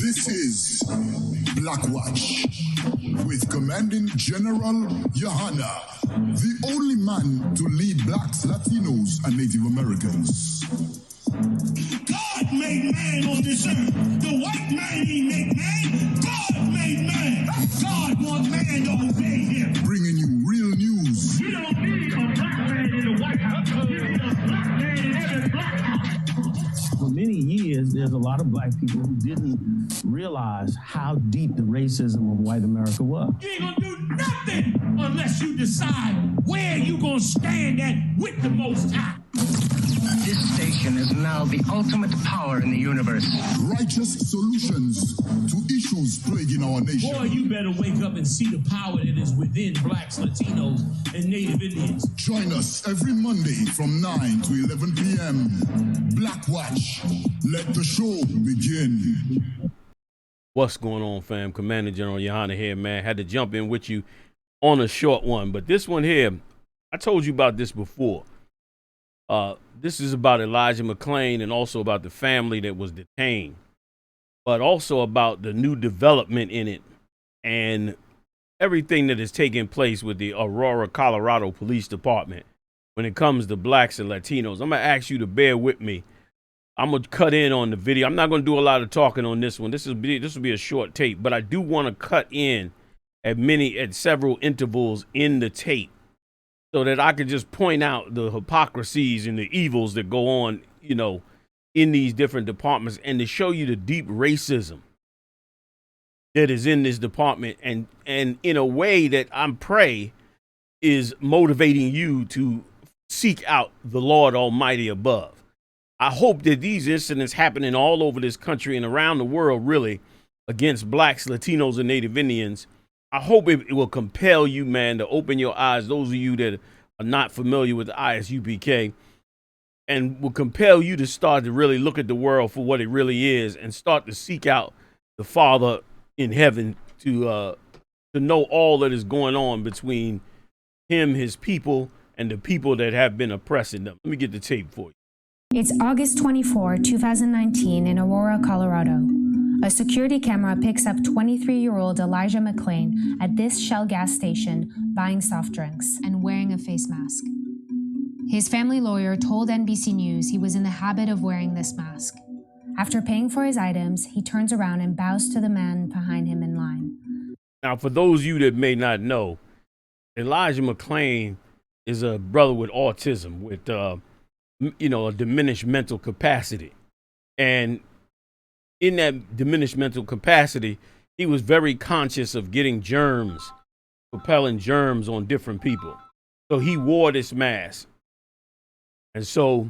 This is Blackwatch with Commanding General Yohanna, the only man to lead blacks, Latinos, and Native Americans. God made man on this earth. The white man he made man. God made man. God wants man to obey him. Bringing you real news. We don't need a black man in the White House. We need a black man in every black house. For many years, there's a lot of black people who didn't realize how deep the racism of white America was. You ain't gonna do nothing unless you decide where you gonna stand at with the Most High. This station is now the ultimate power in the universe. Righteous solutions to issues plaguing our nation. Boy, you better wake up and see the power that is within blacks, Latinos, and Native Indians. Join us every Monday from 9 to 11 p.m. Blackwatch. Let the show begin. What's going on, fam? Commander General Yohanna here, man. Had to jump in with you on a short one, but this one here, I told you about this before. This is about Elijah McClain and also about the family that was detained, but also about the new development in it and everything that is taking place with the Aurora, Colorado Police Department when it comes to blacks and Latinos. I'm going to ask you to bear with me. I'm going to cut in on the video. I'm not going to do a lot of talking on this one. This will be a short tape, but I do want to cut in at several intervals in the tape, so that I could just point out the hypocrisies and the evils that go on, you know, in these different departments, and to show you the deep racism that is in this department, and in a way that I'm pray is motivating you to seek out the Lord Almighty above. I hope that these incidents happening all over this country and around the world, really, against blacks, Latinos, and Native Indians, I hope it will compel you, man, to open your eyes, those of you that are not familiar with the I.S.U.P.K, and will compel you to start to really look at the world for what it really is and start to seek out the Father in heaven to know all that is going on between him, his people, and the people that have been oppressing them. Let me get the tape for you. It's August 24, 2019 in Aurora, Colorado. A security camera picks up 23-year-old Elijah McClain at this Shell gas station buying soft drinks and wearing a face mask. His family lawyer told NBC News he was in the habit of wearing this mask. After paying for his items, he turns around and bows to the man behind him in line. Now, for those of you that may not know, Elijah McClain is a brother with autism, with a diminished mental capacity. And in that diminished mental capacity, he was very conscious of getting germs, propelling germs on different people. So he wore this mask. And so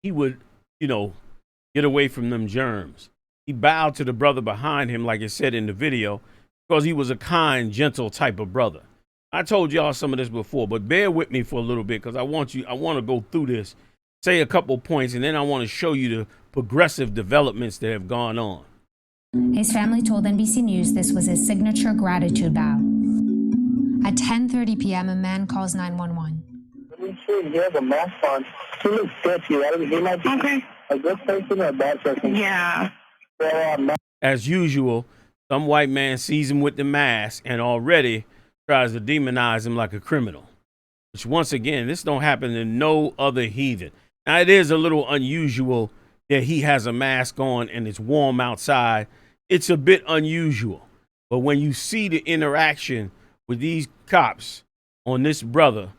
he would, get away from them germs. He bowed to the brother behind him, like it said in the video, because he was a kind, gentle type of brother. I told y'all some of this before, but bear with me for a little bit, because I want to go through this, say a couple points, and then I want to show you the progressive developments that have gone on. His family told NBC News this was his signature gratitude bow. At 10:30 p.m., a man calls 911. Let me see, he has a mask on. He looks sketchy. He might be a good person or a bad person. Yeah. As usual, some white man sees him with the mask and already tries to demonize him like a criminal. Which, once again, this don't happen to no other heathen. Now, it is a little unusual that he has a mask on and it's warm outside. It's a bit unusual. But when you see the interaction with these cops on this brother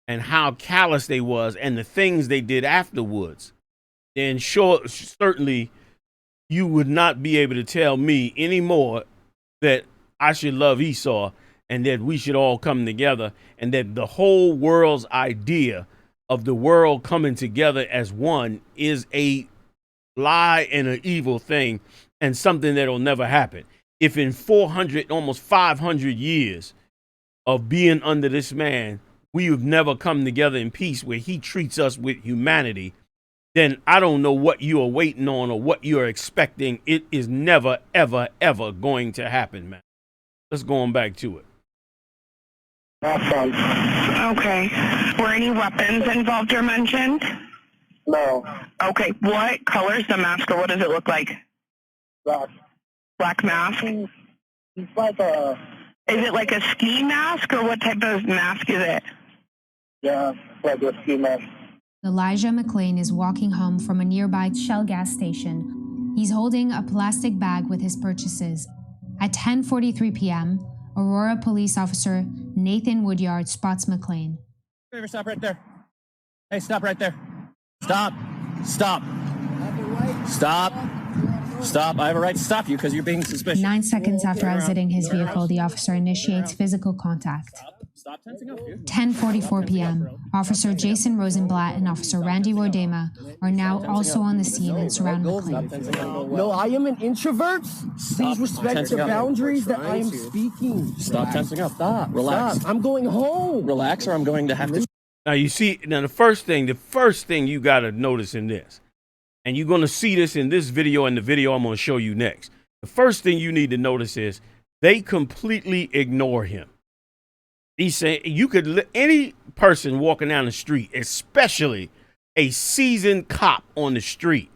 and how callous they was and the things they did afterwards, then certainly you would not be able to tell me anymore that I should love Esau and that we should all come together, and that the whole world's idea of the world coming together as one is a lie and an evil thing and something that'll never happen. If in 400, almost 500 years of being under this man, we have never come together in peace where he treats us with humanity, then I don't know what you are waiting on or what you are expecting. It is never, ever, ever going to happen, man. Let's go on back to it. Okay. Were any weapons involved or mentioned? No. Okay. What color is the mask, or what does it look like? Black. black mask? He's like a... Is it like a ski mask, or what type of mask is it? Yeah, like a ski mask. Elijah McClain is walking home from a nearby Shell gas station. He's holding a plastic bag with his purchases. At 10:43 p.m., Aurora police officer Nathan Woodyard spots McClain. Driver, stop right there. Hey, stop right there. Stop. Stop. Stop. Stop. I have a right to stop you because you're being suspicious. 9 seconds after exiting his vehicle, the officer initiates physical contact. Stop tensing up, dude. 10:44 p.m., Officer Jason Rosenblatt and Officer Randy Rodema are now also on the scene and surround McClain. No, I am an introvert. Please respect the boundaries that I am speaking. Stop tensing up. Stop. Relax. Stop. I'm going home. Relax, or I'm going to have to. Now you see, now the first thing you got to notice in this, and you're going to see this in this video and the video I'm going to show you next. The first thing you need to notice is they completely ignore him. He's saying you could, any person walking down the street, especially a seasoned cop on the street,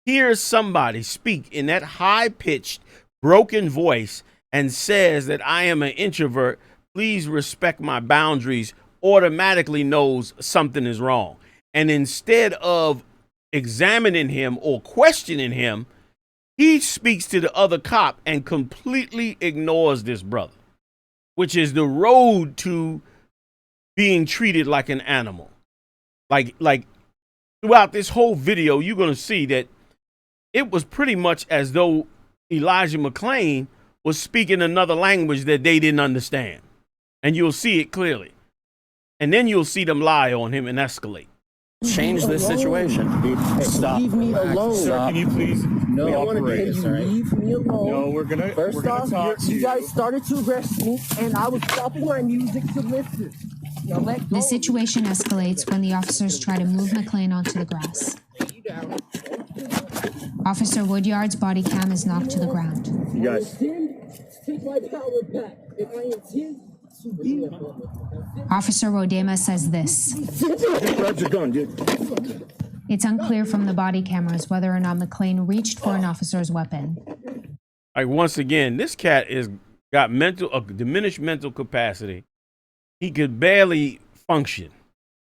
hears somebody speak in that high-pitched, broken voice and says that I am an introvert, please respect my boundaries, automatically knows something is wrong. And instead of examining him or questioning him, he speaks to the other cop and completely ignores this brother, which is the road to being treated like an animal. Like throughout this whole video, you're going to see that it was pretty much as though Elijah McClain was speaking another language that they didn't understand. And you'll see it clearly. And then you'll see them lie on him and escalate. Change this situation. Stop. Leave me alone. Sir, can you please cooperate? Can you leave me alone? No, we're gonna talk to you guys started to arrest me, and I was stopping my music to listen. Now let go. The situation escalates when the officers try to move McClain onto the grass. Officer Woodyard's body cam is knocked to the ground. You guys. Take my power back. If I intend to be. Officer Rodema says this. Grab your gun, dude. It's unclear from the body cameras whether or not McClain reached for an officer's weapon. Like, once again, this cat got diminished mental capacity. He could barely function.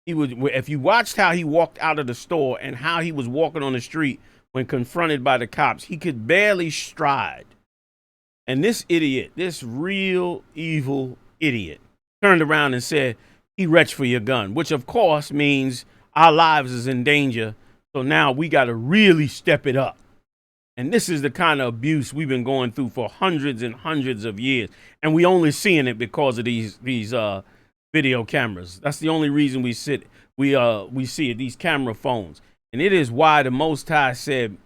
If you watched how he walked out of the store and how he was walking on the street when confronted by the cops, he could barely stride. And this idiot, this real evil idiot, turned around and said, he reached for your gun, which of course means our lives is in danger. So now we got to really step it up. And this is the kind of abuse we've been going through for hundreds and hundreds of years. And we only seeing it because of these video cameras. That's the only reason we see it, these camera phones. And it is why the Most High said,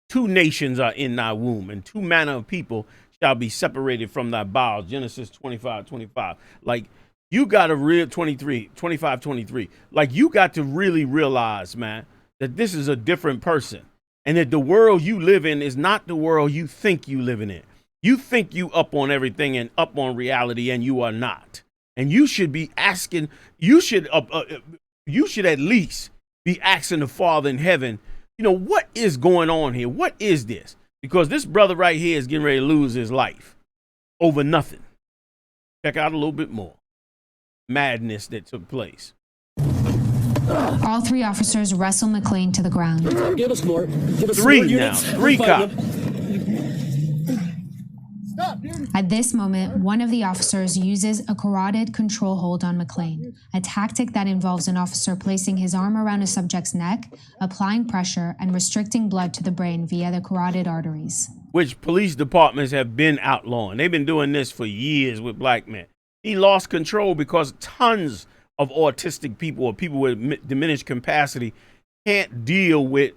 2 nations are in thy womb, and 2 manner of people shall be separated from thy bowels. Genesis 25:25. Like, you got to 25:23. Like, you got to really realize, man, that this is a different person, and that the world you live in is not the world you think you living in. You think you up on everything and up on reality, and you are not. And you should be asking. You should at least be asking the Father in heaven, you know, what is going on here? What is this? Because this brother right here is getting ready to lose his life over nothing. Check out a little bit more madness that took place. All 3 officers wrestle McClain to the ground. Give us more. Give us 3 more now. units. 3 cops. At this moment, one of the officers uses a carotid control hold on McClain, a tactic that involves an officer placing his arm around a subject's neck, applying pressure, and restricting blood to the brain via the carotid arteries. Which police departments have been outlawing. They've been doing this for years with black men. He lost control because tons of autistic people or people with diminished capacity can't deal with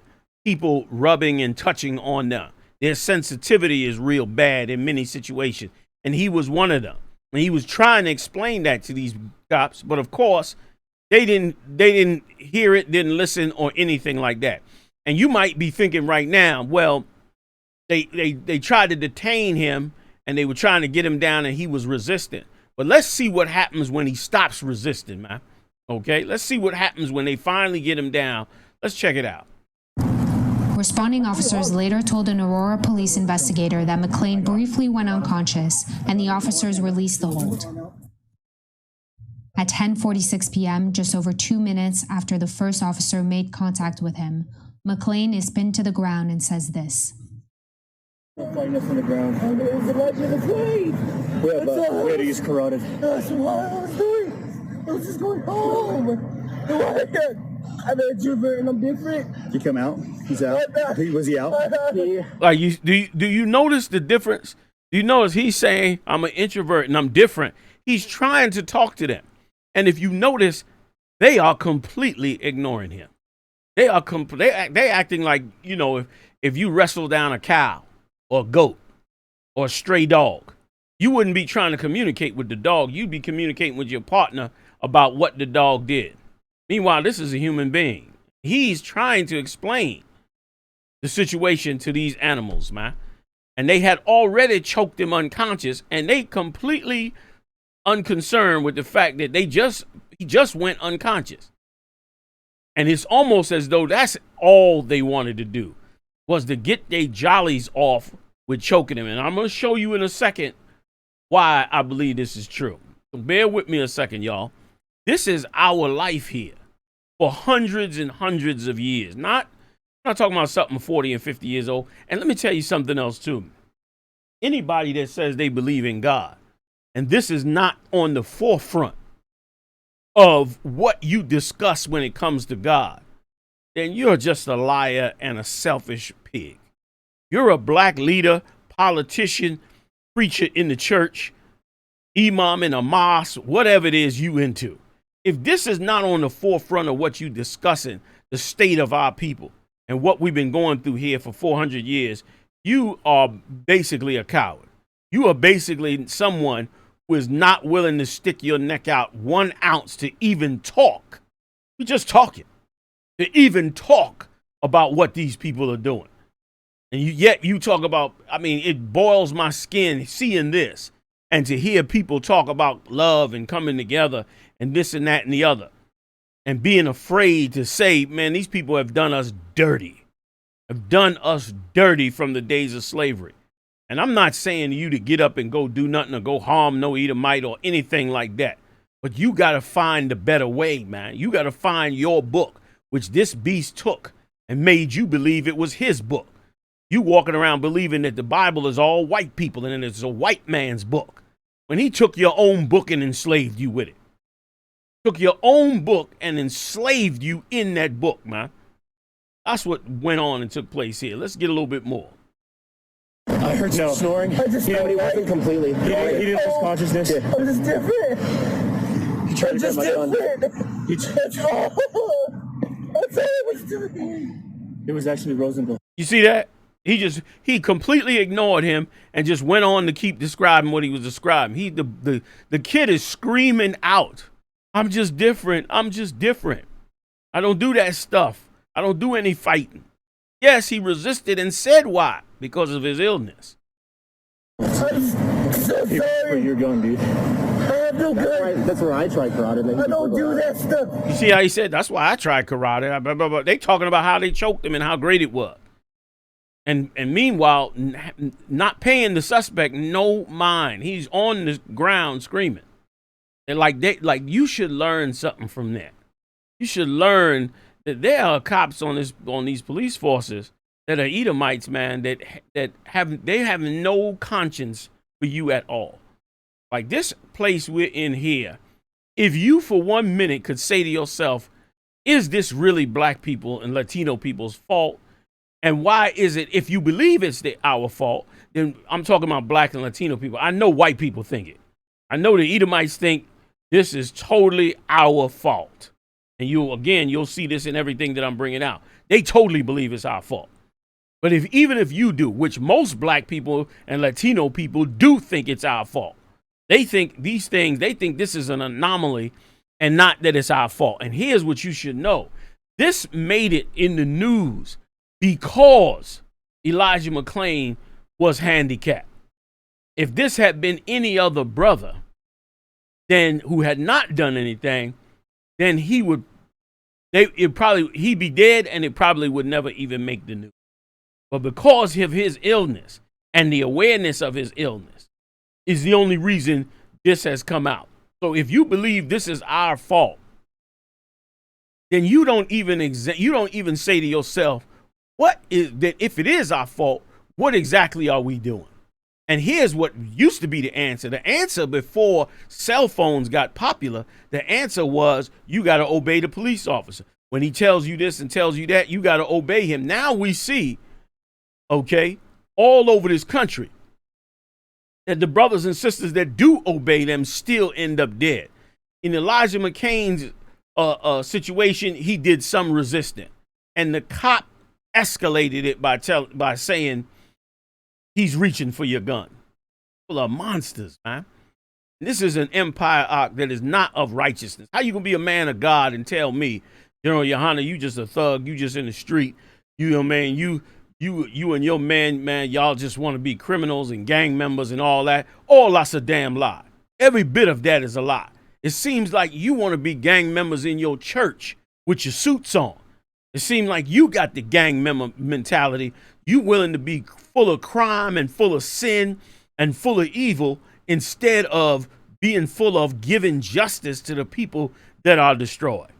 people rubbing and touching on them. Their sensitivity is real bad in many situations. And he was one of them. And he was trying to explain that to these cops. But of course, they didn't hear it, didn't listen, or anything like that. And you might be thinking right now, well, they tried to detain him and they were trying to get him down and he was resistant. But let's see what happens when he stops resisting, man. Okay, let's see what happens when they finally get him down. Let's check it out. We're Responding officers later told an Aurora police investigator that McClain briefly went unconscious and the officers released the hold. At 10:46 p.m., just over 2 minutes after the first officer made contact with him, McClain is pinned to the ground and says this. Fighting us on the ground. It was Elijah McClain. We had to use carotid. That's what I was doing. I was just going home. I'm an introvert and I'm different. You come out? He's out? Was he out? Like, do you notice the difference? Do you notice he's saying, I'm an introvert and I'm different? He's trying to talk to them. And if you notice, they are completely ignoring him. They are they acting like, you know, if you wrestle down a cow or a goat or a stray dog, you wouldn't be trying to communicate with the dog. You'd be communicating with your partner about what the dog did. Meanwhile, this is a human being. He's trying to explain the situation to these animals, man. And they had already choked him unconscious, and they completely unconcerned with the fact that he just went unconscious. And it's almost as though that's all they wanted to do, was to get their jollies off with choking him. And I'm going to show you in a second why I believe this is true. So bear with me a second, y'all. This is our life here for hundreds and hundreds of years. I'm not talking about something 40 and 50 years old. And let me tell you something else, too. Anybody that says they believe in God, and this is not on the forefront of what you discuss when it comes to God, then you're just a liar and a selfish pig. You're a black leader, politician, preacher in the church, imam in a mosque, whatever it is you into. If this is not on the forefront of what you discussing, the state of our people and what we've been going through here for 400 years, you are basically a coward. You are basically someone who is not willing to stick your neck out 1 ounce to even talk. You're just talking. To even talk about what these people are doing. And yet you talk about, I mean, it boils my skin seeing this and to hear people talk about love and coming together and this and that and the other, and being afraid to say, man, these people have done us dirty, from the days of slavery. And I'm not saying to you to get up and go do nothing or go harm no Edomite or anything like that. But you got to find the better way, man. You got to find your book, which this beast took and made you believe it was his book. You walking around believing that the Bible is all white people and it's a white man's book, when he took your own book and enslaved you with it. Took your own book and enslaved you in that book, man. That's what went on and took place here. Let's get a little bit more. I heard some snoring. But he wasn't completely. He didn't lose consciousness. I'm just different. He tried to get my gun. That's all it was doing. It was actually Rosenville. You see that? He completely ignored him and just went on to keep describing what he was describing. The kid is screaming out, I'm just different. I'm just different. I don't do that stuff. I don't do any fighting. Yes, he resisted and said why, because of his illness. I'm so sorry. Your gun, dude. I have no gun. That's where I tried karate. I don't do that stuff. You see how he said, that's why I tried karate. They talking about how they choked him and how great it was. And meanwhile, not paying the suspect no mind. He's on the ground screaming. And like you should learn something from that. You should learn that there are cops on these police forces that are Edomites, man, that have no conscience for you at all. Like this place we're in here, if you for 1 minute could say to yourself, is this really black people and Latino people's fault? And why is it, if you believe it's our fault, then I'm talking about black and Latino people. I know white people think it. I know the Edomites think this is totally our fault. And you'll see this in everything that I'm bringing out. They totally believe it's our fault. But even if you do, which most black people and Latino people do think it's our fault, they think these things, they think this is an anomaly and not that it's our fault. And here's what you should know. This made it in the news because Elijah McClain was handicapped. If this had been any other brother then who had not done anything, then he'd be dead and it probably would never even make the news. But because of his illness and the awareness of his illness is the only reason this has come out. So if you believe this is our fault, then you don't even say to yourself, what is that? If it is our fault, what exactly are we doing? And here's what used to be the answer. The answer before cell phones got popular, the answer was you got to obey the police officer. When he tells you this and tells you that, you got to obey him. Now we see, okay, all over this country that the brothers and sisters that do obey them still end up dead. In Elijah McCain's situation, he did some resisting, and the cop escalated it by saying he's reaching for your gun. People are monsters, man. This is an empire arc that is not of righteousness. How you gonna be a man of God and tell me, Yohanna, you just a thug, you just in the street, you know, man, you and your man, y'all just want to be criminals and gang members and all that. All that's a damn lie. Every bit of that is a lie. It seems like you want to be gang members in your church with your suits on. It seems like you got the gang member mentality. You willing to be full of crime and full of sin and full of evil instead of being full of giving justice to the people that are destroyed.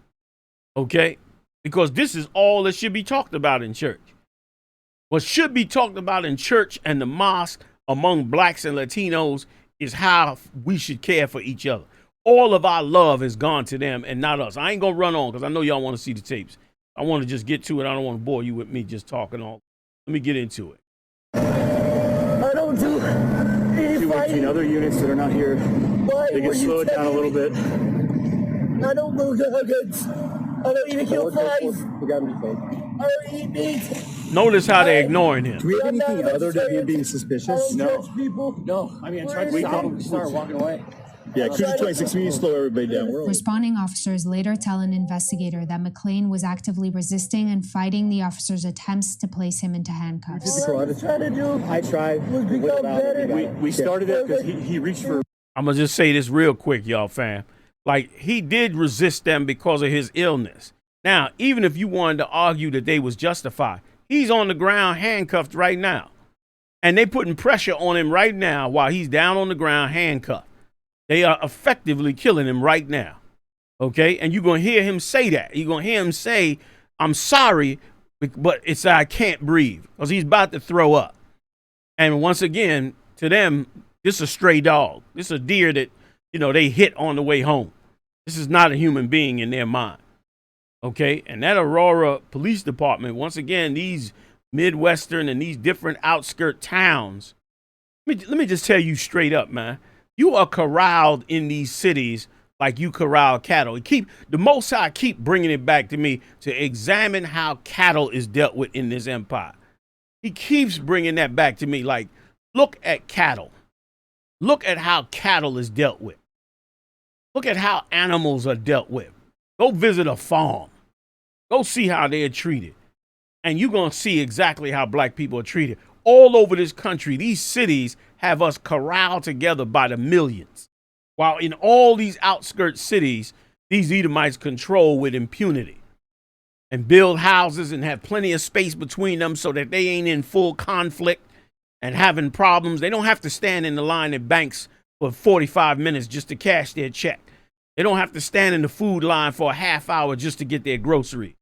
Okay? Because this is all that should be talked about in church. What should be talked about in church and the mosque among blacks and Latinos is how we should care for each other. All of our love has gone to them and not us. I ain't going to run on because I know y'all want to see the tapes. I want to just get to it. I don't want to bore you with me just talking all. Let me get into it. I don't do any fighting. Other units that are not here. Why? They can slow it down a little bit. I don't move nuggets. I don't even kill flies. We got him safe. I don't eat meat. Notice how they're ignoring him. Do we have anything other than him being suspicious? No. People. No, I mean, I tried to stop him. Start walking away. Yeah, Cruiser 26, we need to slow everybody down. Responding officers later tell an investigator that McClain was actively resisting and fighting the officers' attempts to place him into handcuffs. What I was trying to do I tried. was become better. We started it because he reached for... I'm going to just say this real quick, y'all, fam. Like, he did resist them because of his illness. Now, even if you wanted to argue that they was justified, he's on the ground handcuffed right now. And they putting pressure on him right now while he's down on the ground handcuffed. They are effectively killing him right now. Okay? And you're going to hear him say that. You're going to hear him say, I'm sorry, but it's I can't breathe, because he's about to throw up. And once again, to them, this is a stray dog. This is a deer that, you know, they hit on the way home. This is not a human being in their mind. Okay? And that Aurora Police Department, once again, these Midwestern and these different outskirt towns, let me just tell you straight up, man. You are corralled in these cities like you corral cattle. The Most High keep bringing it back to me to examine how cattle is dealt with in this empire. He keeps bringing that back to me. Like, look at cattle. Look at how cattle is dealt with. Look at how animals are dealt with. Go visit a farm. Go see how they're treated. And you're going to see exactly how black people are treated. All over this country, these cities have us corralled together by the millions. While in all these outskirt cities, these Edomites control with impunity and build houses and have plenty of space between them so that they ain't in full conflict and having problems. They don't have to stand in the line at banks for 45 minutes just to cash their check. They don't have to stand in the food line for a half hour just to get their grocery.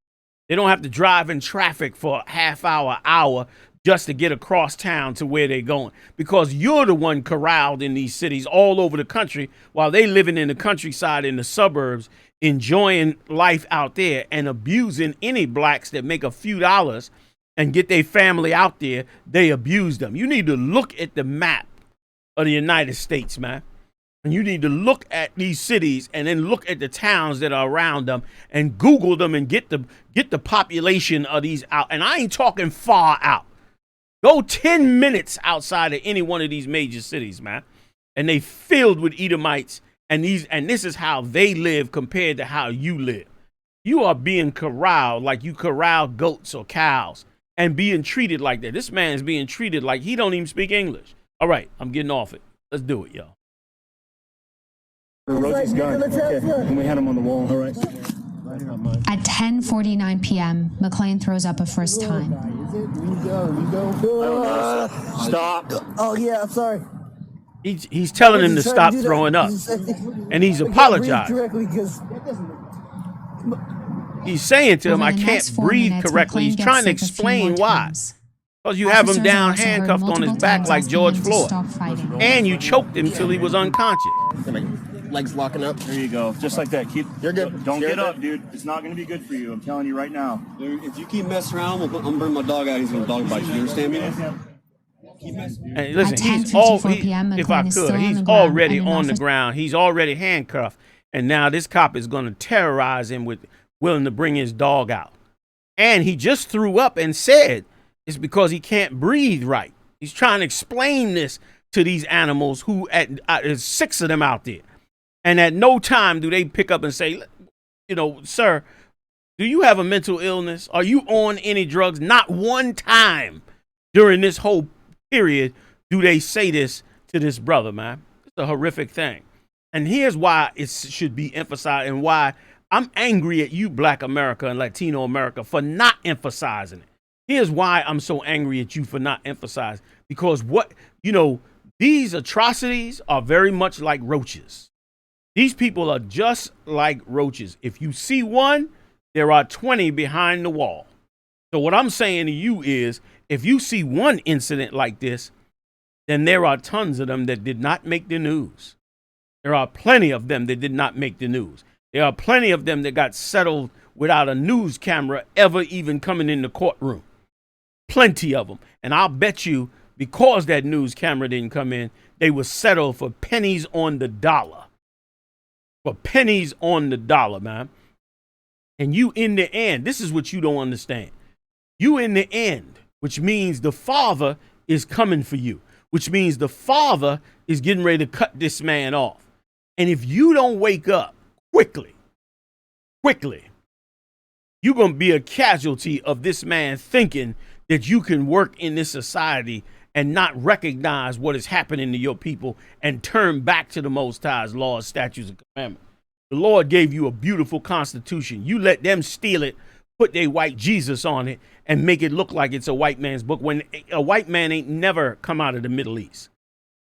They don't have to drive in traffic for a half hour just to get across town to where they're going, because you're the one corralled in these cities all over the country while they living in the countryside, in the suburbs, enjoying life out there and abusing any blacks that make a few dollars and get their family out there. They abuse them. You need to look at the map of the United States, man. And you need to look at these cities and then look at the towns that are around them and Google them and get the population of these out. And I ain't talking far out. Go 10 minutes outside of any one of these major cities, man. And they filled with Edomites, and this is how they live compared to how you live. You are being corralled like you corral goats or cows and being treated like that. This man is being treated like he don't even speak English. All right, I'm getting off it. Let's do it, y'all. Rosie's gun. Okay. And we had him on the wall. All right. At 10:49 p.m., McLean throws up a first time. Stop. Oh, yeah, I'm sorry. He's telling him to stop throwing up. And he's apologizing. He's saying to him, I can't breathe correctly. He's trying to explain why. Because you have him down handcuffed on his back like George Floyd. And you choked him till he was unconscious. Legs locking up. There you go. Just like that. You're good. Don't get up, dude. It's not going to be good for you. I'm telling you right now. Dude, if you keep messing around, I'm going to bring my dog out. He's going to dog bite you. You understand me? And listen, he's already on the ground. He's already handcuffed. And now this cop is going to terrorize him with willing to bring his dog out. And he just threw up and said it's because he can't breathe right. He's trying to explain this to these animals who there's 6 of them out there. And at no time do they pick up and say, you know, sir, do you have a mental illness? Are you on any drugs? Not one time during this whole period do they say this to this brother, man. It's a horrific thing. And here's why it should be emphasized and why I'm angry at you, Black America and Latino America, for not emphasizing it. Here's why I'm so angry at you for not emphasizing. Because these atrocities are very much like roaches. These people are just like roaches. If you see one, there are 20 behind the wall. So what I'm saying to you is, if you see one incident like this, then there are tons of them that did not make the news. There are plenty of them that did not make the news. There are plenty of them that got settled without a news camera ever even coming in the courtroom. Plenty of them. And I'll bet you, because that news camera didn't come in, they were settled for pennies on the dollar. For pennies on the dollar, man. And you in the end, this is what you don't understand. You in the end, which means the Father is coming for you, which means the Father is getting ready to cut this man off. And if you don't wake up quickly, you're going to be a casualty of this man thinking that you can work in this society and not recognize what is happening to your people and turn back to the Most High's laws, statutes, and commandments. The Lord gave you a beautiful constitution. You let them steal it, put their white Jesus on it, and make it look like it's a white man's book when a white man ain't never come out of the Middle East.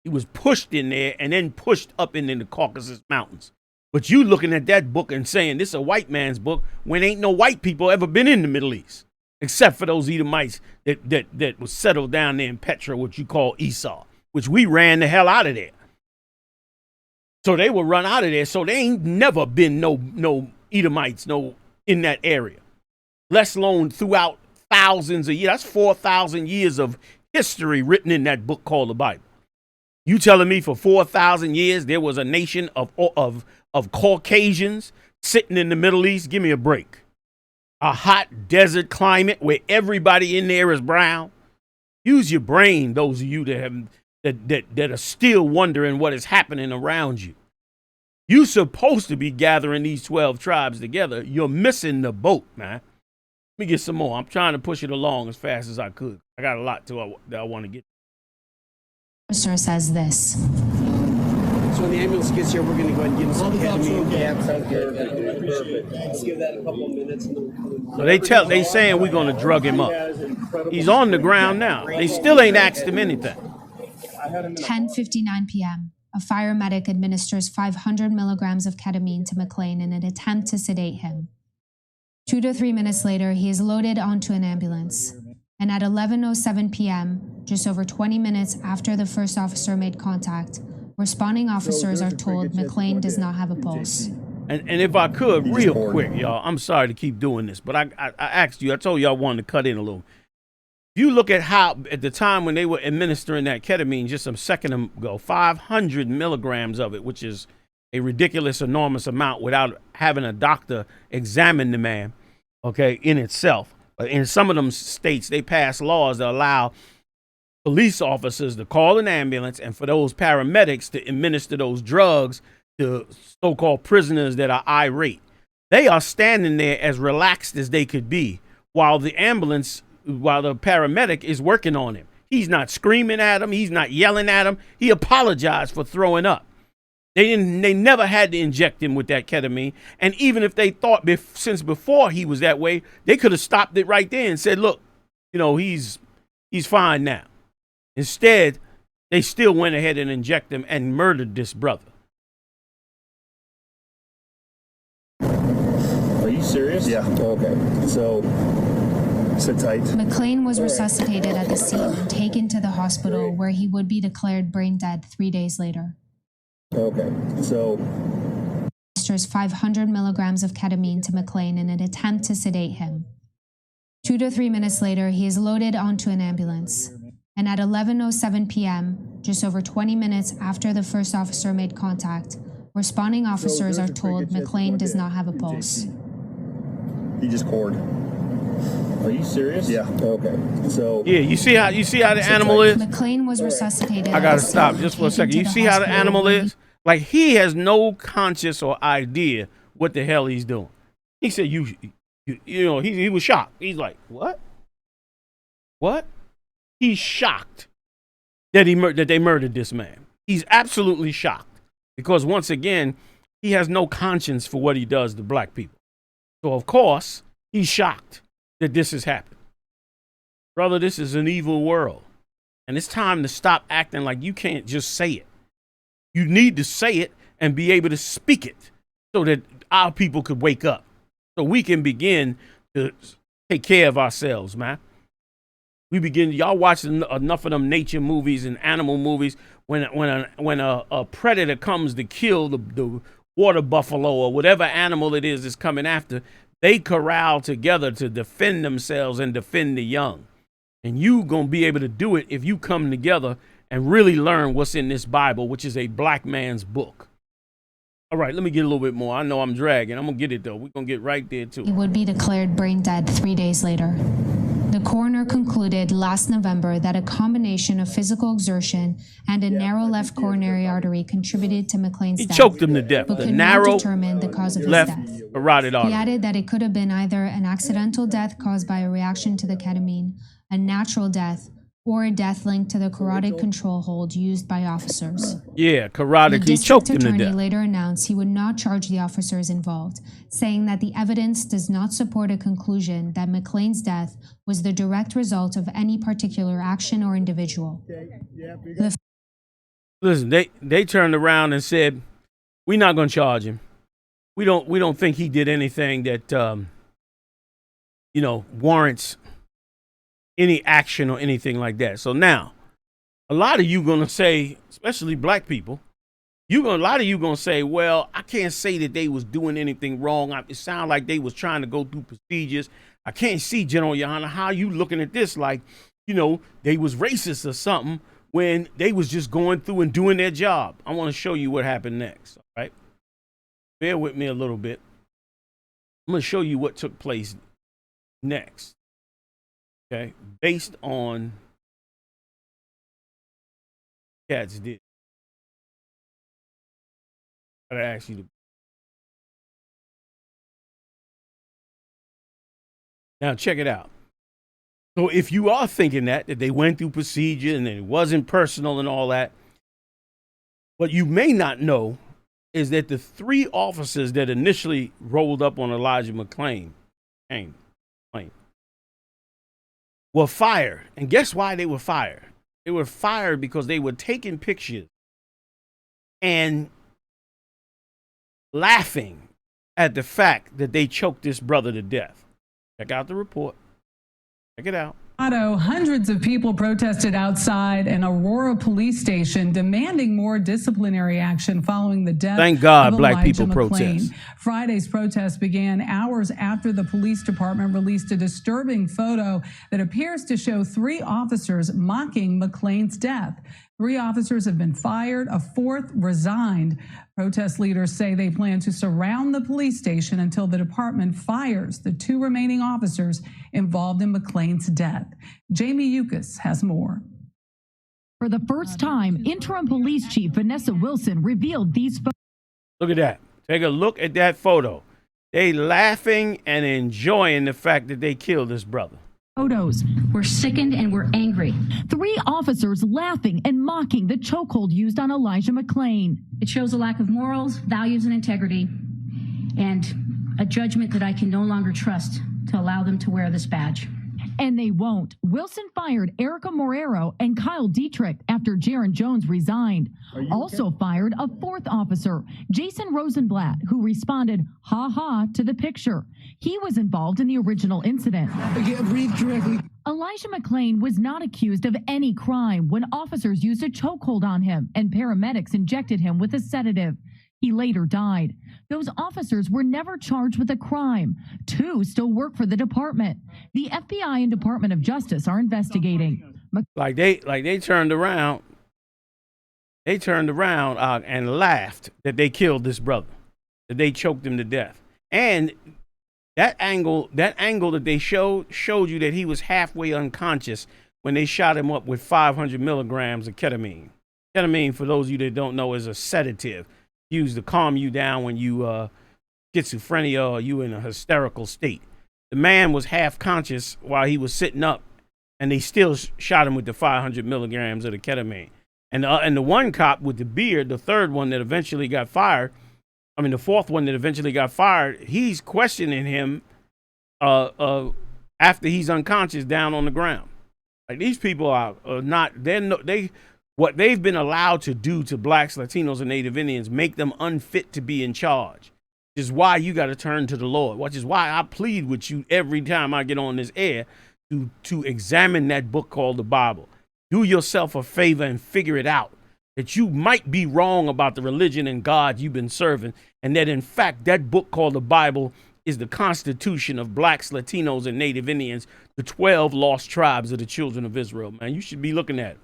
He was pushed in there and then pushed up into the Caucasus Mountains. But you looking at that book and saying this is a white man's book when ain't no white people ever been in the Middle East. Except for those Edomites that was settled down there in Petra, what you call Esau, which we ran the hell out of there. So they will run out of there. So they ain't never been no Edomites in that area. Let alone throughout thousands of years. That's 4,000 years of history written in that book called the Bible. You telling me for 4,000 years there was a nation of Caucasians sitting in the Middle East? Give me a break. A hot desert climate where everybody in there is brown. Use your brain, those of you that are still wondering what is happening around you. You're supposed to be gathering these 12 tribes together. You're missing the boat, man. Let me get some more. I'm trying to push it along as fast as I could. I got a lot that I want to get. Officer says this. So when the ambulance gets here, we're going to go ahead and give him some ketamine. Yeah, sounds good. Let's give that a couple minutes. So they saying we're going to drug him up. He's on the ground now. They still ain't asked him anything. 10:59 p.m. A fire medic administers 500 milligrams of ketamine to McLean in an attempt to sedate him. 2 to 3 minutes later, he is loaded onto an ambulance. And at 11:07 p.m., just over 20 minutes after the first officer made contact, responding officers are told McLean does not have a pulse. And if I could, real quick, y'all, I'm sorry to keep doing this, but I asked you, I told you I wanted to cut in a little. You look at how, at the time when they were administering that ketamine just a second ago, 500 milligrams of it, which is a ridiculous, enormous amount without having a doctor examine the man, okay, in itself. In some of them states, they pass laws that allow police officers to call an ambulance and for those paramedics to administer those drugs to so-called prisoners that are irate. They are standing there as relaxed as they could be while the paramedic is working on him. He's not screaming at him. He's not yelling at him. He apologized for throwing up. They never had to inject him with that ketamine. And even if they thought since before he was that way, they could have stopped it right there and said, look, you know, he's fine now. Instead, they still went ahead and injected him and murdered this brother. Are you serious? Yeah. Okay. So, sit tight. McClain was resuscitated at the scene and taken to the hospital where he would be declared brain dead 3 days later. Okay. So, administers 500 milligrams of ketamine to McClain in an attempt to sedate him. 2 to 3 minutes later, he is loaded onto an ambulance. And at 11:07 p.m., just over 20 minutes after the first officer made contact, responding officers are told McClain does not have a pulse. he just cored. Are you serious? Yeah. Okay. So. Yeah, you see how the animal is? McClain was resuscitated. I gotta stop just for a second. You see how the animal is? Like, he has no conscience or idea what the hell he's doing. He said, you know, he was shocked. He's like, what? What? He's shocked that they murdered this man. He's absolutely shocked because, once again, he has no conscience for what he does to black people. So, of course, he's shocked that this has happened. Brother, this is an evil world. And it's time to stop acting like you can't just say it. You need to say it and be able to speak it so that our people could wake up, so we can begin to take care of ourselves, man. Y'all watching enough of them nature movies and animal movies when a predator comes to kill the water buffalo or whatever animal it is that's coming after, they corral together to defend themselves and defend the young. And you gonna be able to do it if you come together and really learn what's in this Bible, which is a black man's book. All right, let me get a little bit more. I know I'm dragging. I'm gonna get it though. We're gonna get right there too. He would be declared brain dead 3 days later. The coroner concluded last November that a combination of physical exertion and a narrow left coronary artery contributed to McClain's death. He choked him to death. But The could narrow not determine the cause of his left death. carotid artery. He added that it could have been either an accidental death caused by a reaction to the ketamine, a natural death, or a death linked to the carotid control hold used by officers. Yeah, carotid. He choked him to The district attorney death. later announced he would not charge the officers involved, saying that the evidence does not support a conclusion that McClain's death was the direct result of any particular action or individual. Listen, they turned around and said, "We're not going to charge him. We don't think he did anything that warrants any action or anything like that." So now, a lot of you gonna say, especially black people, a lot of you gonna say, "Well, I can't say that they was doing anything wrong. It sounded like they was trying to go through procedures. I can't see, Gen.YAHANNA, how you looking at this like, they was racist or something when they was just going through and doing their job." I want to show you what happened next. All right, bear with me a little bit. I'm gonna show you what took place next. Okay, based on cats did. I gotta ask you to. Now check it out. So if you are thinking that they went through procedure and it wasn't personal and all that, what you may not know is that the 3 officers that initially rolled up on Elijah McClain were fired. And guess why they were fired? They were fired because they were taking pictures and laughing at the fact that they choked this brother to death. Check out the report. Check it out. Hundreds of people protested outside an Aurora police station demanding more disciplinary action following the death Thank God of black Elijah people McClain. protest. Friday's protest began hours after the police department released a disturbing photo that appears to show 3 officers mocking McClain's death. 3 officers have been fired, a 4th resigned. Protest leaders say they plan to surround the police station until the department fires the 2 remaining officers involved in McClain's death. Jamie Yukas has more. For the first time, interim police chief Vanessa Wilson revealed these photos. Look at that. Take a look at that photo. They laughing and enjoying the fact that they killed this brother. Photos. We're sickened and we're angry. 3 officers laughing and mocking the chokehold used on Elijah McClain. It shows a lack of morals, values, and integrity, and a judgment that I can no longer trust to allow them to wear this badge. And they won't. Wilson fired Erica Morero and Kyle Dietrich after Jaron Jones resigned. Also fired a 4th officer, Jason Rosenblatt, who responded, ha ha, to the picture. He was involved in the original incident. I can't breathe correctly. Elijah McClain was not accused of any crime when officers used a chokehold on him and paramedics injected him with a sedative. He later died. Those officers were never charged with a crime. 2 still work for the department. The FBI and Department of Justice are investigating. Like they turned around. They turned around and laughed that they killed this brother, that they choked him to death. And that angle that they showed you that he was halfway unconscious when they shot him up with 500 milligrams of ketamine. Ketamine, for those of you that don't know, is a sedative used to calm you down when you schizophrenia or you in a hysterical state. The man was half conscious while he was sitting up, and they still shot him with the 500 milligrams of the ketamine. And the one cop with the beard, the 3rd one that eventually got fired, the 4th one that eventually got fired, he's questioning him after he's unconscious down on the ground. Like, these people are not, what they've been allowed to do to blacks, Latinos, and Native Indians make them unfit to be in charge. Which is why you got to turn to the Lord. Which is why I plead with you every time I get on this air to examine that book called the Bible. Do yourself a favor and figure it out. That you might be wrong about the religion and God you've been serving. And that, in fact, that book called the Bible is the constitution of blacks, Latinos, and Native Indians, the 12 lost tribes of the children of Israel. Man, you should be looking at it.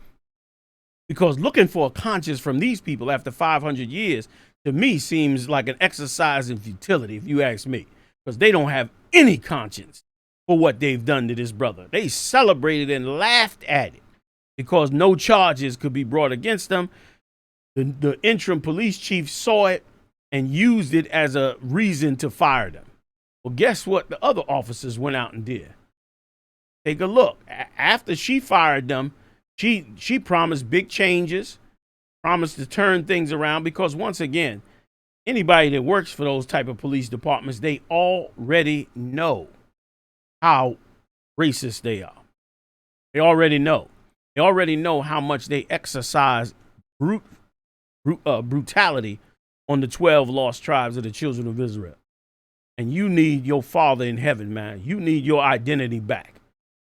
Because looking for a conscience from these people after 500 years, to me, seems like an exercise in futility, if you ask me. Because they don't have any conscience for what they've done to this brother. They celebrated and laughed at it because no charges could be brought against them. The interim police chief saw it and used it as a reason to fire them. Well, guess what the other officers went out and did? Take a look. After she fired them, she promised big changes, promised to turn things around, because once again, anybody that works for those type of police departments, they already know how racist they are. They already know. They already know how much they exercise brutality on the 12 lost tribes of the children of Israel. And you need your Father in heaven, man. You need your identity back.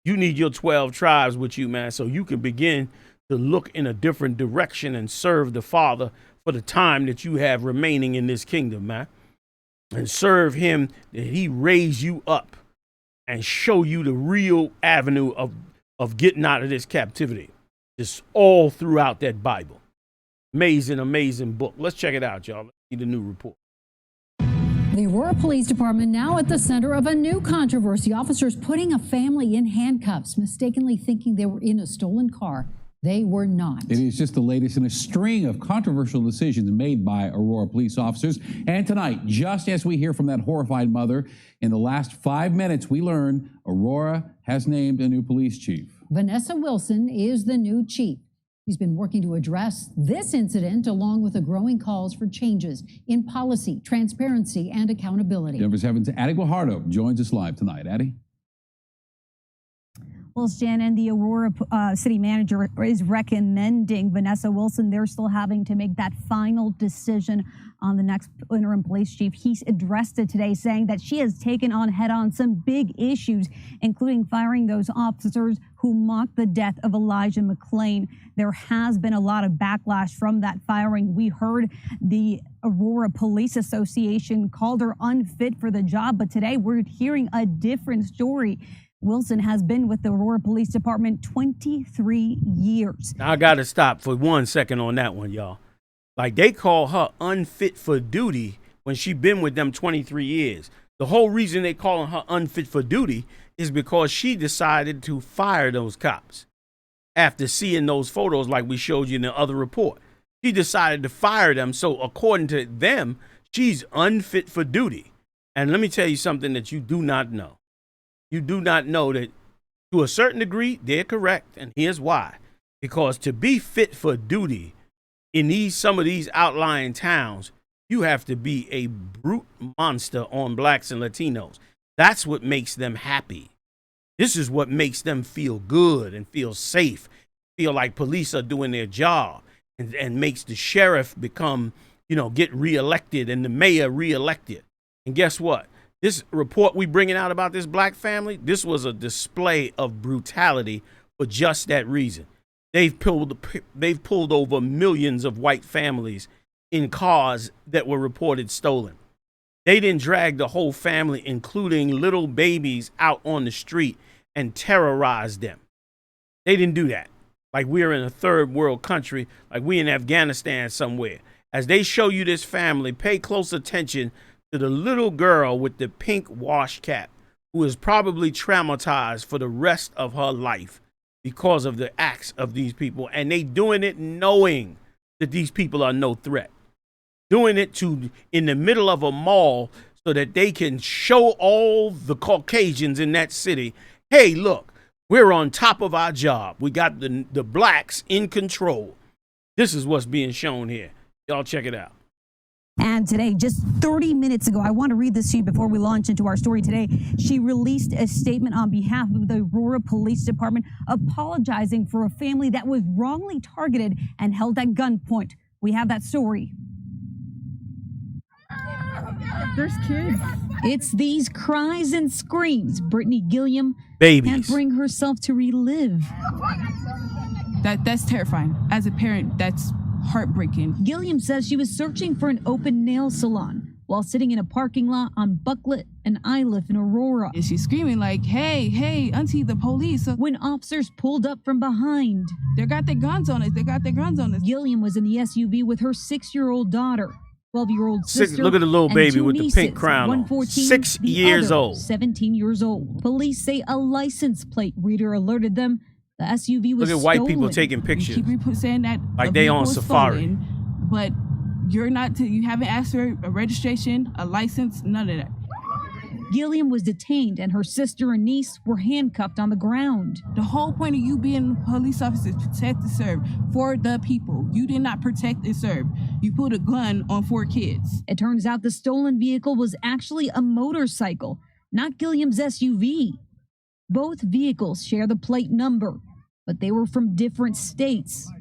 You need your 12 tribes with you, man, so you can begin to look in a different direction and serve the Father for the time that you have remaining in this kingdom, man. And serve him that he raise you up and show you the real avenue of getting out of this captivity. It's all throughout that Bible. Amazing, amazing book. Let's check it out, y'all. Let's see the new report. The Aurora Police Department now at the center of a new controversy. Officers putting a family in handcuffs, mistakenly thinking they were in a stolen car. They were not. It is just the latest in a string of controversial decisions made by Aurora police officers. And tonight, just as we hear from that horrified mother, in the last 5 minutes, we learn Aurora has named a new police chief. Vanessa Wilson is the new chief. She's been working to address this incident along with the growing calls for changes in policy, transparency, and accountability. Denver 7's Addie Guajardo joins us live tonight. Addie? Well, Shannon, the Aurora city manager is recommending Vanessa Wilson. They're still having to make that final decision on the next interim police chief. He addressed it today, saying that she has taken on head-on some big issues, including firing those officers who mocked the death of Elijah McClain. There has been a lot of backlash from that firing. We heard the Aurora Police Association called her unfit for the job, but today we're hearing a different story. Wilson has been with the Aurora Police Department 23 years. Now, I got to stop for 1 second on that one, y'all. Like, they call her unfit for duty when she been with them 23 years. The whole reason they calling her unfit for duty is because she decided to fire those cops after seeing those photos like we showed you in the other report. She decided to fire them. So according to them, she's unfit for duty. And let me tell you something that you do not know. You do not know that To a certain degree, they're correct, and here's why. Because to be fit for duty in some of these outlying towns, you have to be a brute monster on blacks and Latinos. That's what makes them happy. This is what makes them feel good and feel safe, feel like police are doing their job, and makes the sheriff become, get reelected and the mayor reelected. And guess what? This report we bringing out about this black family, this was a display of brutality for just that reason. They've pulled over millions of white families in cars that were reported stolen. They didn't drag the whole family, including little babies, out on the street and terrorize them. They didn't do that. Like we're in a third world country, like we in Afghanistan somewhere. As they show you this family, pay close attention to the little girl with the pink wash cap, who is probably traumatized for the rest of her life because of the acts of these people. And they doing it knowing that these people are no threat. Doing it in the middle of a mall so that they can show all the Caucasians in that city, hey, look, we're on top of our job. We got the blacks in control. This is what's being shown here. Y'all check it out. And today, just 30 minutes ago, I want to read this to you before we launch into our story today. She released a statement on behalf of the Aurora Police Department apologizing for a family that was wrongly targeted and held at gunpoint. We have that story. There's kids. It's these cries and screams Brittany Gilliam Babies. can't bring herself to relive. That's terrifying. As a parent, that's heartbreaking. Gilliam says she was searching for an open nail salon while sitting in a parking lot on Bucklet and I.L.F. in Aurora. And she's screaming like, hey, auntie, the police. When officers pulled up from behind. They got their guns on us. Gilliam was in the SUV with her 6-year-old daughter, 12-year-old sister. Look at the little baby with the pink crown on. 114, 6 years old. 17 years old. Police say a license plate reader alerted them the SUV was Look at white stolen. people taking pictures. You keep saying that like they on safari. Stolen, but you haven't asked for a registration, a license, none of that. Gilliam was detained and her sister and niece were handcuffed on the ground. The whole point of you being a police officer is protect and serve for the people. You did not protect and serve. You put a gun on 4 kids. It turns out the stolen vehicle was actually a motorcycle, not Gilliam's SUV. Both vehicles share the plate number, but they were from different states.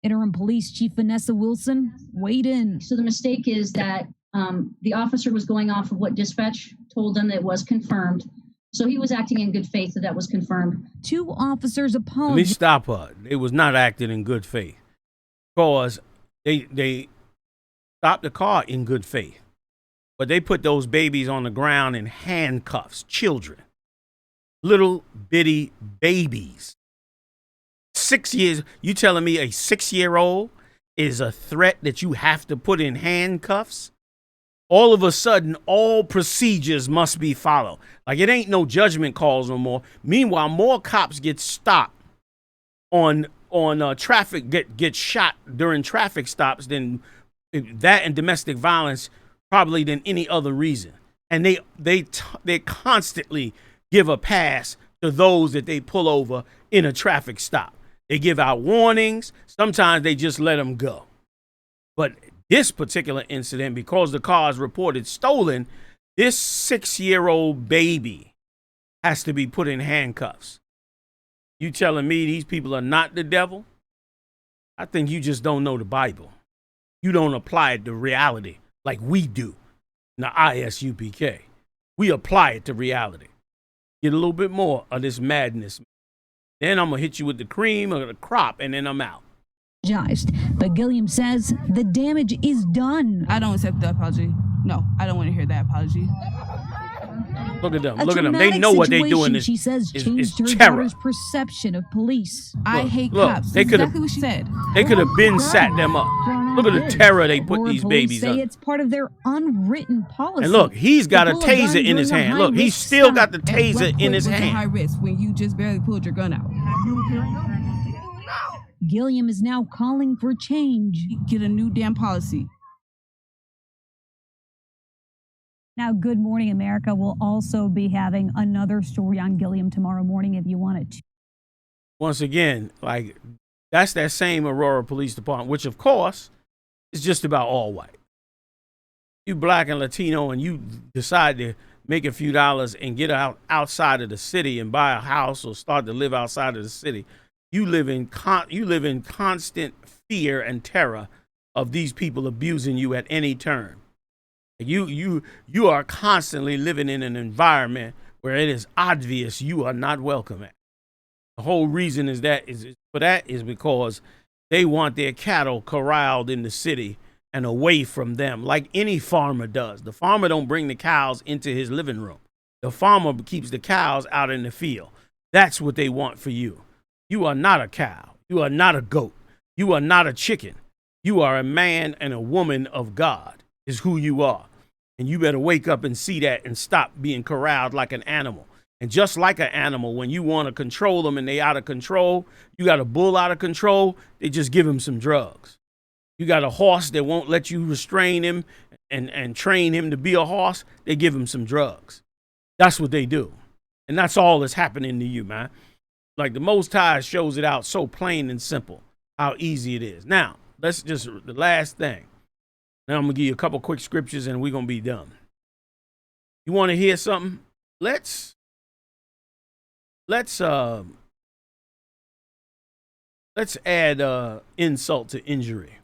Interim Police Chief Vanessa Wilson weighed in. So the mistake is that the officer was going off of what dispatch told them that was confirmed. So he was acting in good faith that was confirmed. 2 officers apologized. Let me stop her. They was not acting in good faith because they stopped the car in good faith, but they put those babies on the ground in handcuffs, children. Little bitty babies. 6 years. You telling me a 6-year-old is a threat that you have to put in handcuffs? All of a sudden, all procedures must be followed. Like it ain't no judgment calls no more. Meanwhile, more cops get stopped on traffic, get shot during traffic stops than that, and domestic violence probably than any other reason. And they constantly give a pass to those that they pull over in a traffic stop. They give out warnings. Sometimes they just let them go. But this particular incident, because the car is reported stolen, this 6-year-old baby has to be put in handcuffs. You telling me these people are not the devil? I think you just don't know the Bible. You don't apply it to reality like we do in the I.S.U.P.K. We apply it to reality. Get a little bit more of this madness. Then I'm going to hit you with the cream or the crop, and then I'm out. But Gilliam says the damage is done. I don't accept the apology. No, I don't want to hear that apology. Look at them. Look at them. They know what they're doing. She says changed her terror. daughter's perception of police. I hate cops. They could have. Exactly what she said. They could have been sat them up. Look at the terror they put these babies say under. It's part of their unwritten policy. And look, he's got a taser in his hand. Look, he's still got the taser in his hand. High risk when you just barely pulled your gun out. Gilliam is now calling for change. Get a new damn policy. Now, Good Morning America will also be having another story on Gilliam tomorrow morning if you want it to. Once again, like, that's that same Aurora Police Department, which of course is just about all white. You black and Latino and you decide to make a few dollars and get outside of the city and buy a house or start to live outside of the city, you live in constant fear and terror of these people abusing you at any turn. You are constantly living in an environment where it is obvious you are not welcome at. The whole reason is because they want their cattle corralled in the city and away from them, like any farmer does. The farmer don't bring the cows into his living room. The farmer keeps the cows out in the field. That's what they want for you. You are not a cow. You are not a goat. You are not a chicken. You are a man and a woman of God is who you are. And you better wake up and see that and stop being corralled like an animal. And just like an animal, when you want to control them and they out of control, you got a bull out of control, they just give him some drugs. You got a horse that won't let you restrain him and train him to be a horse, they give him some drugs. That's what they do. And that's all that's happening to you, man. Like the Most High shows it out so plain and simple, how easy it is. Now, the last thing. Now I'm going to give you a couple quick scriptures and we're going to be done. You want to hear something? Let's add insult to injury.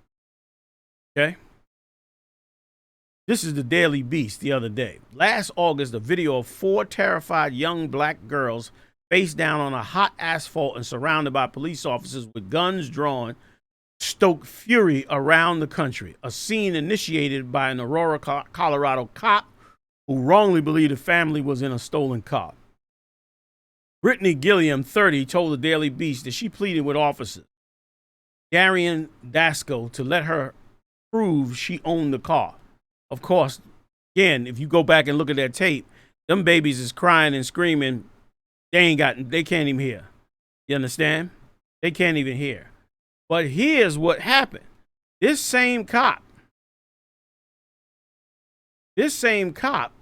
Okay? This is the Daily Beast the other day. Last August, a video of 4 terrified young black girls face down on a hot asphalt and surrounded by police officers with guns drawn stoked fury around the country. A scene initiated by an Aurora, Colorado cop who wrongly believed the family was in a stolen car. Brittany Gilliam, 30, told the Daily Beast that she pleaded with officers, Darian Dasco, to let her prove she owned the car. Of course, again, if you go back and look at that tape, them babies is crying and screaming. They can't even hear. You understand? They can't even hear. But here's what happened. This same cop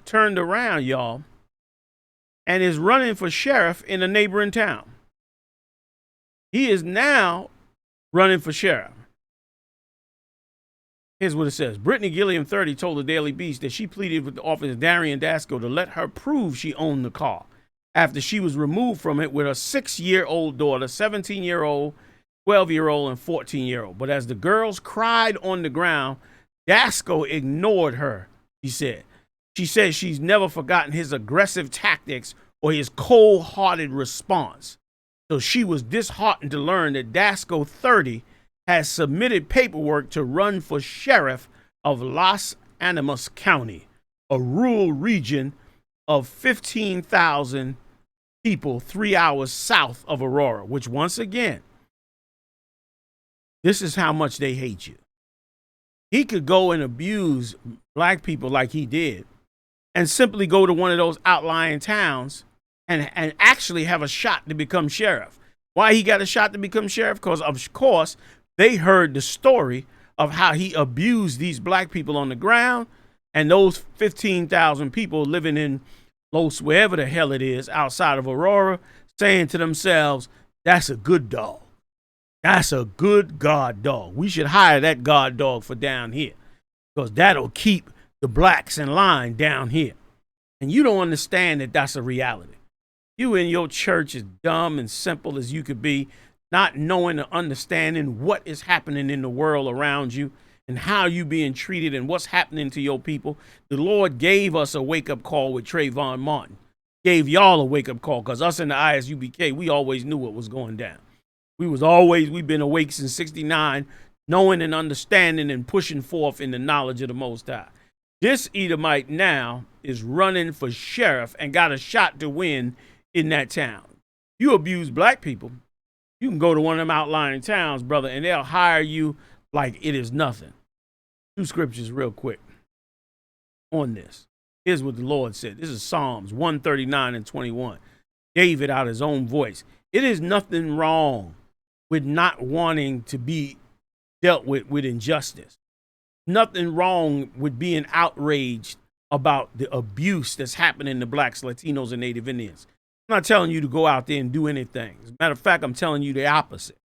turned around, y'all, and is running for sheriff in a neighboring town. He is now running for sheriff. Here's what it says. Brittany Gilliam, 30, told the Daily Beast that she pleaded with the officer Darian Dasco to let her prove she owned the car after she was removed from it with her 6-year-old daughter, 17-year-old, 12-year-old, and 14-year-old. But as the girls cried on the ground, Dasco ignored her, she said. She said she's never forgotten his aggressive tactics or his cold-hearted response. So she was disheartened to learn that Dasco, 30, has submitted paperwork to run for sheriff of Los Animas County, a rural region of 15,000 people 3 hours south of Aurora, which once again, this is how much they hate you. He could go and abuse black people like he did and simply go to one of those outlying towns and actually have a shot to become sheriff. Why he got a shot to become sheriff? Because, of course, they heard the story of how he abused these black people on the ground and those 15,000 people living in Los, wherever the hell it is, outside of Aurora, saying to themselves, that's a good dog. That's a good guard dog. We should hire that guard dog for down here because that'll keep the blacks in line down here. And you don't understand that that's a reality. You in your church is dumb and simple as you could be, not knowing or understanding what is happening in the world around you and how you being treated and what's happening to your people. The Lord gave us a wake-up call with Trayvon Martin. Gave y'all a wake-up call because us in the I.S.U.P.K, we always knew what was going down. We've been awake since 69, knowing and understanding and pushing forth in the knowledge of the Most High. This Edomite now is running for sheriff and got a shot to win in that town. You abuse black people, you can go to one of them outlying towns, brother, and they'll hire you like it is nothing. 2 scriptures real quick on this. Here's what the Lord said. This is Psalms 139 and 21. David out his own voice. It is nothing wrong with not wanting to be dealt with injustice. Nothing wrong with being outraged about the abuse that's happening to blacks, Latinos, and Native Indians. I'm not telling you to go out there and do anything. As a matter of fact, I'm telling you the opposite.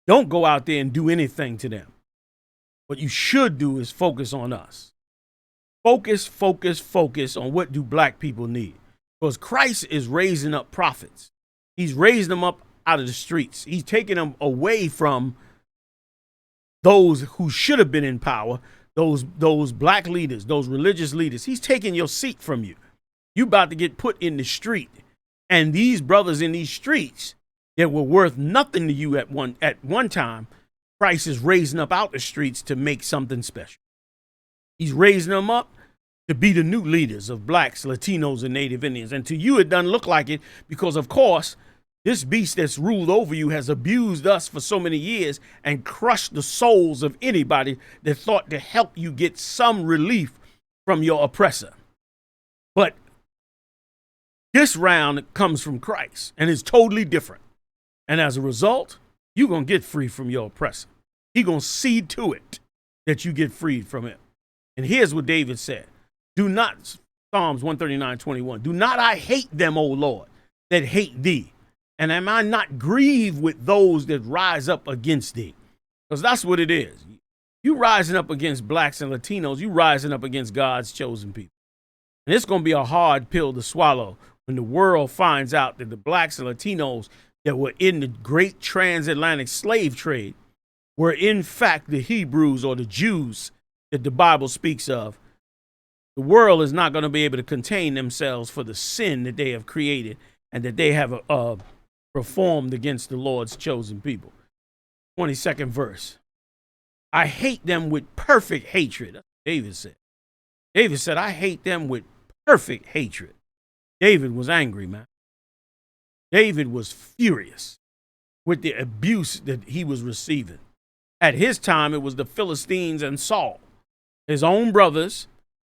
Don't go out there and do anything to them. What you should do is focus on us. Focus on what do black people need. Because Christ is raising up prophets. He's raising them up out of the streets. He's taking them away from those who should have been in power, those black leaders, those religious leaders. He's taking your seat from you. You about to get put in the street. And these brothers in these streets that were worth nothing to you at one time, Christ is raising up out the streets to make something special. He's raising them up to be the new leaders of blacks, Latinos, and Native Indians. And to you, it doesn't look like it because, of course, this beast that's ruled over you has abused us for so many years and crushed the souls of anybody that thought to help you get some relief from your oppressor. But this round comes from Christ and is totally different. And as a result, you're going to get free from your oppressor. He's going to see to it that you get freed from him. And here's what David said. Do not, Psalms 139:21, do not I hate them, O Lord, that hate thee? And am I not grieved with those that rise up against thee? Because that's what it is. You rising up against blacks and Latinos, you rising up against God's chosen people. And it's going to be a hard pill to swallow when the world finds out that the blacks and Latinos that were in the great transatlantic slave trade were in fact the Hebrews or the Jews that the Bible speaks of. The world is not going to be able to contain themselves for the sin that they have created and that they have performed against the Lord's chosen people. 22nd verse. I hate them with perfect hatred. That's what David said. David said, I hate them with perfect hatred. David was angry, man. David was furious with the abuse that he was receiving. At his time, it was the Philistines and Saul, his own brothers,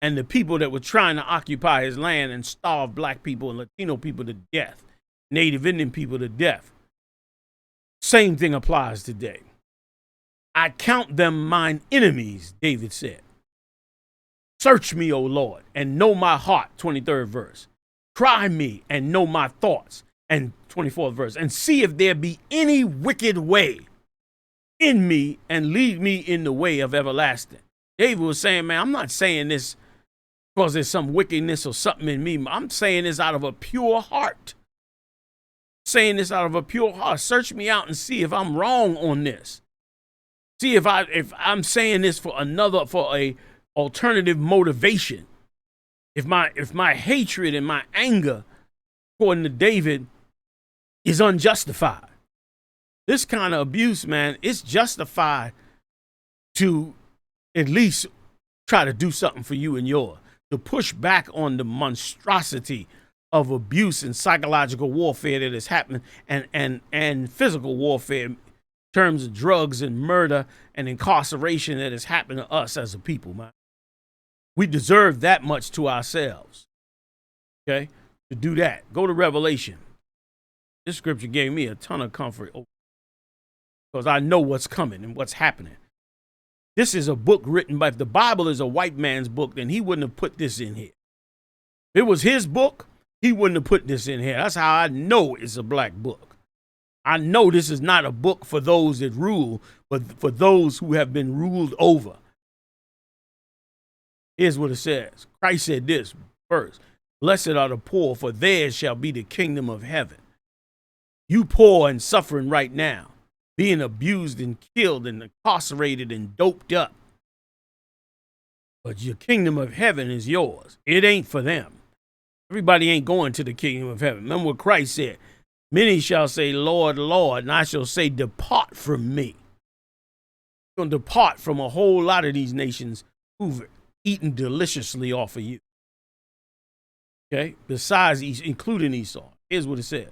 and the people that were trying to occupy his land and starve black people and Latino people to death, Native Indian people to death. Same thing applies today. I count them mine enemies, David said. Search me, O Lord, and know my heart, 23rd verse. Try me and know my thoughts, and 24th verse. And see if there be any wicked way in me, and lead me in the way of everlasting. David was saying, man, I'm not saying this because there's some wickedness or something in me. I'm saying this out of a pure heart. Saying this out of a pure heart. Search me out and see if I'm wrong on this. See if I'm saying this for a alternative motivation. If my hatred and my anger, according to David, is unjustified. This kind of abuse, man, it's justified to at least try to do something for you and yours, to push back on the monstrosity of abuse and psychological warfare that is happening and physical warfare in terms of drugs and murder and incarceration that is happening to us as a people, man. We deserve that much to ourselves, okay, to do that. Go to Revelation. This scripture gave me a ton of comfort because I know what's coming and what's happening. This is a book written by, if the Bible is a white man's book, then he wouldn't have put this in here. If it was his book, he wouldn't have put this in here. That's how I know it's a black book. I know this is not a book for those that rule, but for those who have been ruled over. Here's what it says. Christ said this first. Blessed are the poor, for theirs shall be the kingdom of heaven. You poor and suffering right now, being abused and killed and incarcerated and doped up. But your kingdom of heaven is yours. It ain't for them. Everybody ain't going to the kingdom of heaven. Remember what Christ said. Many shall say, Lord, Lord, and I shall say, depart from me. You're going to depart from a whole lot of these nations who've eaten deliciously off of you. Okay? Besides, including Esau. Here's what it says.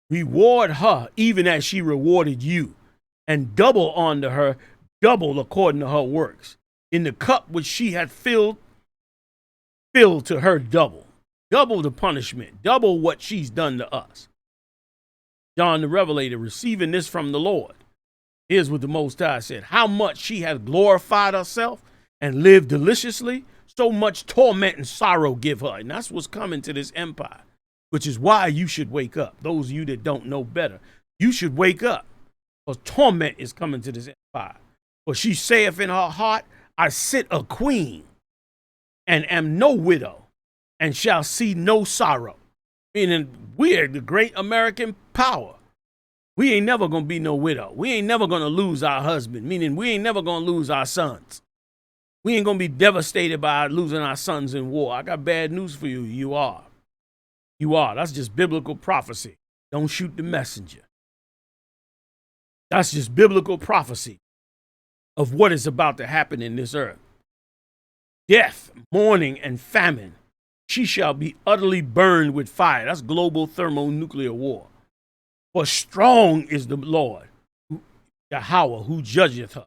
Reward her even as she rewarded you, and double unto her, double according to her works. In the cup which she had filled to her double. Double the punishment, double what she's done to us. John the Revelator receiving this from the Lord. Here's what the Most High said. How much she hath glorified herself and lived deliciously, so much torment and sorrow give her. And that's what's coming to this empire, which is why you should wake up. Those of you that don't know better, you should wake up, because torment is coming to this empire. For she saith in her heart, I sit a queen and am no widow and shall see no sorrow. Meaning we're the great American power. We ain't never going to be no widow. We ain't never going to lose our husband, meaning we ain't never going to lose our sons. We ain't going to be devastated by losing our sons in war. I got bad news for you. You are. You are. That's just biblical prophecy. Don't shoot the messenger. That's just biblical prophecy of what is about to happen in this earth. Death, mourning, and famine. She shall be utterly burned with fire. That's global thermonuclear war. For strong is the Lord, Yahweh, who judgeth her.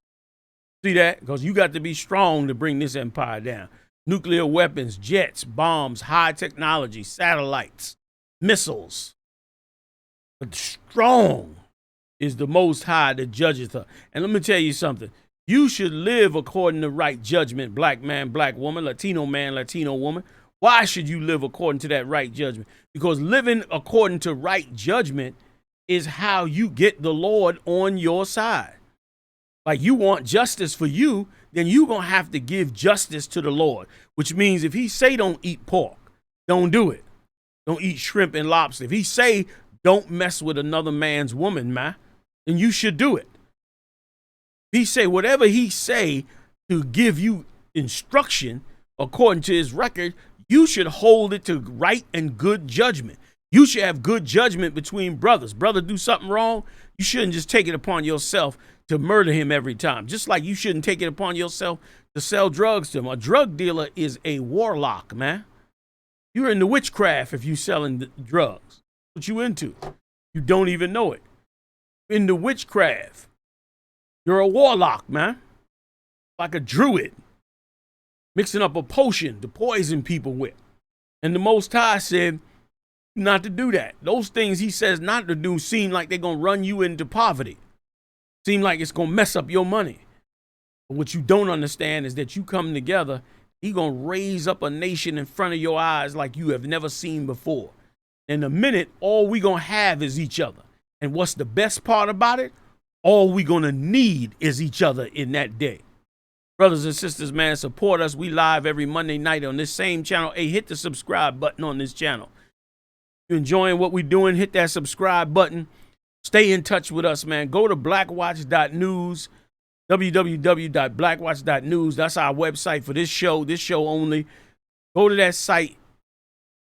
See that? Because you got to be strong to bring this empire down. Nuclear weapons, jets, bombs, high technology, satellites, missiles. But strong is the Most High that judgeth her. And let me tell you something. You should live according to right judgment, black man, black woman, Latino man, Latino woman. Why should you live according to that right judgment? Because living according to right judgment is how you get the Lord on your side. Like you want justice for you, then you're going to have to give justice to the Lord, which means if he say don't eat pork, don't do it. Don't eat shrimp and lobster. If he say don't mess with another man's woman, man, then you should do it. He say whatever he say to give you instruction according to his record, you should hold it to right and good judgment. You should have good judgment between brothers. Brother do something wrong, you shouldn't just take it upon yourself to murder him every time. Just like you shouldn't take it upon yourself to sell drugs to him. A drug dealer is a warlock, man. You're into witchcraft if you selling drugs. What you into? You don't even know it. Into witchcraft. You're a warlock, man. Like a druid. Mixing up a potion to poison people with. And the Most High said not to do that. Those things he says not to do seem like they're going to run you into poverty. Seem like it's going to mess up your money. But what you don't understand is that you come together, he going to raise up a nation in front of your eyes like you have never seen before. In a minute, all we going to have is each other. And what's the best part about it? All we going to need is each other in that day. Brothers and sisters, man, support us. We live every Monday night on this same channel. Hey, hit the subscribe button on this channel. If you're enjoying what we're doing, hit that subscribe button. Stay in touch with us, man. Go to blackwatch.news, www.blackwatch.news. That's our website for this show only. Go to that site,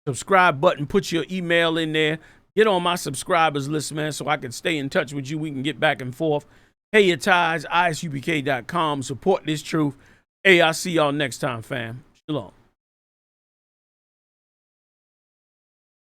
subscribe button, put your email in there. Get on my subscribers list, man, so I can stay in touch with you. We can get back and forth. Pay your tithes, ISUPK.com. Support this truth. Hey, I'll see y'all next time, fam. Shalom.